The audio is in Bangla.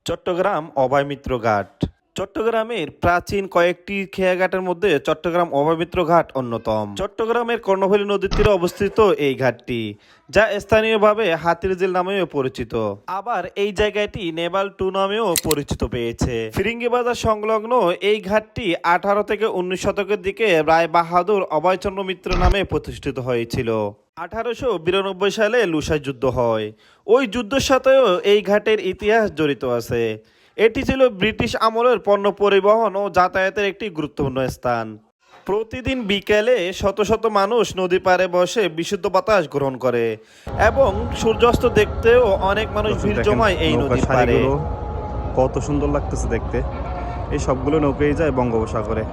চট্টগ্রাম অভয়মিত্র ঘাট। চট্টগ্রামের প্রাচীন কয়েকটি খেয়াঘাটের মধ্যে চট্টগ্রাম অভয়মিত্র ঘাট অন্যতম। চট্টগ্রামের কর্ণফুলী নদীর তীরে অবস্থিত এই ঘাটটি, যা স্থানীয়ভাবে হাতিরঝিল নামেও পরিচিত। আবার এই জায়গাটি নেভাল 2 নামেও পরিচিত পেয়েছে। ফিরিঙ্গি বাজার সংলগ্ন এই ঘাটটি 18 থেকে 19 শতকের দিকে রায় বাহাদুর অভয়চন্দ্র মিত্র নামে প্রতিষ্ঠিত হয়েছিল। 1892 সালে লুসাই যুদ্ধ হয়। ওই যুদ্ধের সাথেও এই ঘাটের ইতিহাস জড়িত আছে। এটি ছিল ব্রিটিশ আমলের পণ্য পরিবহন ও যাতায়াতের একটি গুরুত্বপূর্ণ স্থান। প্রতিদিন বিকেলে শত শত মানুষ নদী পাড়ে বসে বিশুদ্ধ বাতাস গ্রহণ করে এবং সূর্যাস্ত দেখতেও অনেক মানুষ ভিড় দেখেন জমায় এই নৌকার নদীর পাড়ে। সারিগুলো কত সুন্দর লাগতেছে দেখতে। এই সবগুলো নৌকাই যায় বঙ্গোপসাগরে।